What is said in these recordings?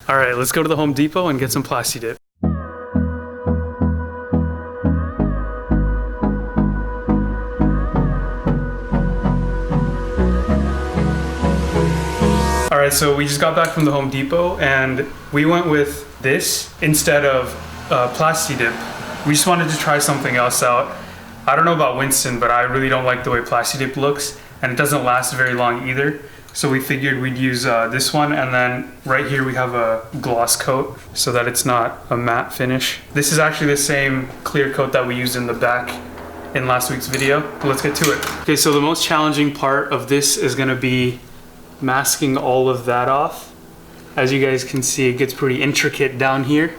All right, let's go to the Home Depot and get some Plastidip. All right, so we just got back from the Home Depot and we went with this instead of Plastidip. We just wanted to try something else out. I don't know about Winston, but I really don't like the way Plastidip looks, and it doesn't last very long either. So we figured we'd use this one, and then right here we have a gloss coat so that it's not a matte finish. This is actually the same clear coat that we used in the back in last week's video. Let's get to it. Okay, so the most challenging part of this is gonna be masking all of that off. As you guys can see, it gets pretty intricate down here.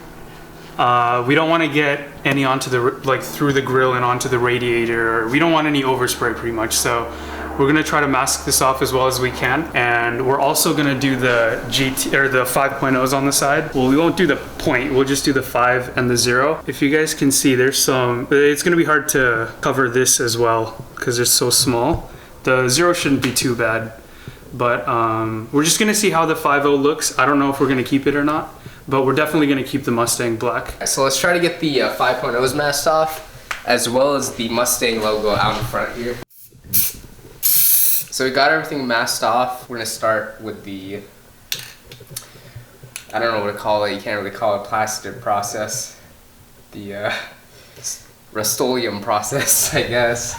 We don't want to get any onto the, like through the grill and onto the radiator. We don't want any overspray pretty much. So we're gonna try to mask this off as well as we can. And we're also gonna do the GT or the 5.0s on the side. Well, we won't do the point, we'll just do the 5 and the 0. If you guys can see, there's some, it's gonna be hard to cover this as well because it's so small. The 0 shouldn't be too bad, but we're just gonna see how the 5.0 looks. I don't know if we're gonna keep it or not, but we're definitely gonna keep the Mustang black. So let's try to get the 5.0s masked off, as well as the Mustang logo out in front here. So we got everything masked off. We're gonna start with the, I don't know what to call it, you can't really call it Plastidip process. The Rustoleum process, I guess.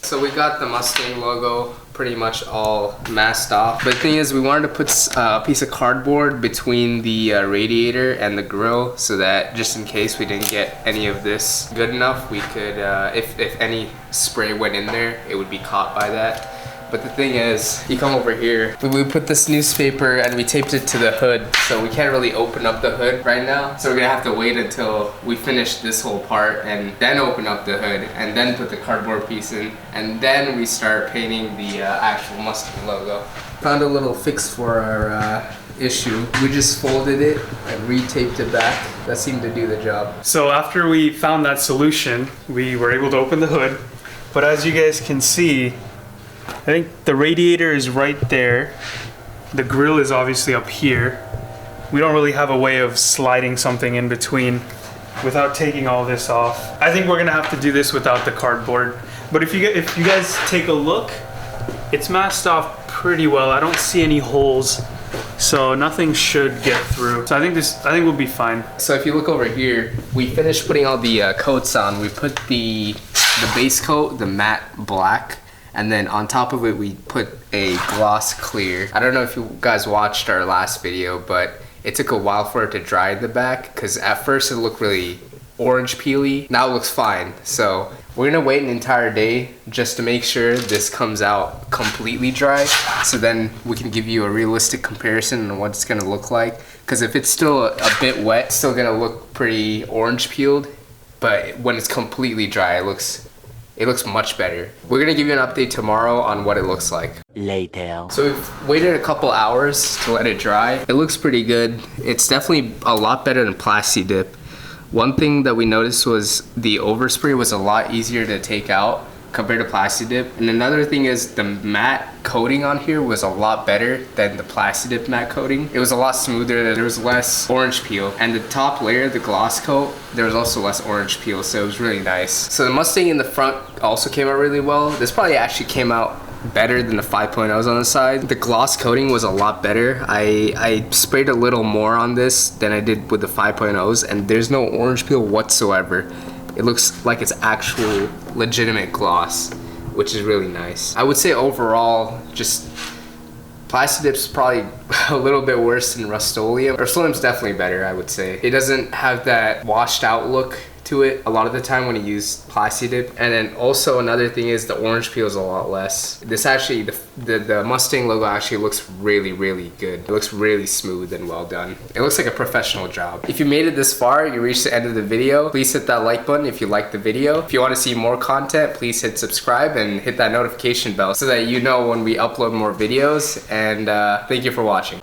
So we got the Mustang logo pretty much all masked off. But the thing is, we wanted to put a piece of cardboard between the radiator and the grill so that just in case we didn't get any of this good enough, we could, if any spray went in there, it would be caught by that. But the thing is, you come over here, we put this newspaper and we taped it to the hood, so we can't really open up the hood right now. So we're gonna have to wait until we finish this whole part and then open up the hood and then put the cardboard piece in, and then we start painting the actual Mustang logo. Found a little fix for our issue. We just folded it and retaped it back. That seemed to do the job. So after we found that solution, we were able to open the hood. But as you guys can see, I think the radiator is right there. The grill is obviously up here. We don't really have a way of sliding something in between without taking all this off. I think we're gonna have to do this without the cardboard. But if you guys take a look, it's masked off pretty well. I don't see any holes, so nothing should get through. So I think we'll be fine. So if you look over here, we finished putting all the coats on. We put the base coat, the matte black, and then on top of it, we put a gloss clear. I don't know if you guys watched our last video, but it took a while for it to dry in the back because at first it looked really orange peely. Now it looks fine. So we're gonna wait an entire day just to make sure this comes out completely dry. So then we can give you a realistic comparison on what it's gonna look like. Because if it's still a bit wet, it's still gonna look pretty orange peeled. But when it's completely dry, it looks much better. We're gonna give you an update tomorrow on what it looks like. Later. So we've waited a couple hours to let it dry. It looks pretty good. It's definitely a lot better than Plastidip. One thing that we noticed was the overspray was a lot easier to take out compared to Plastidip. And another thing is the matte coating on here was a lot better than the Plastidip matte coating. It was a lot smoother, there was less orange peel. And the top layer, the gloss coat, there was also less orange peel, so it was really nice. So the Mustang in the front also came out really well. This probably actually came out better than the 5.0s on the side. The gloss coating was a lot better. I sprayed a little more on this than I did with the 5.0s, and there's no orange peel whatsoever. It looks like it's actual legitimate gloss, which is really nice. I would say overall, just Plastidip's probably a little bit worse than Rustoleum. Rustoleum's definitely better, I would say. It doesn't have that washed out look to it a lot of the time when you use Plastidip. And then also another thing is the orange peel is a lot less. This actually, the Mustang logo actually looks really, really good. It looks really smooth and well done. It looks like a professional job. If you made it this far, you reached the end of the video, please hit that like button if you liked the video. If you want to see more content, please hit subscribe and hit that notification bell so that you know when we upload more videos. And thank you for watching.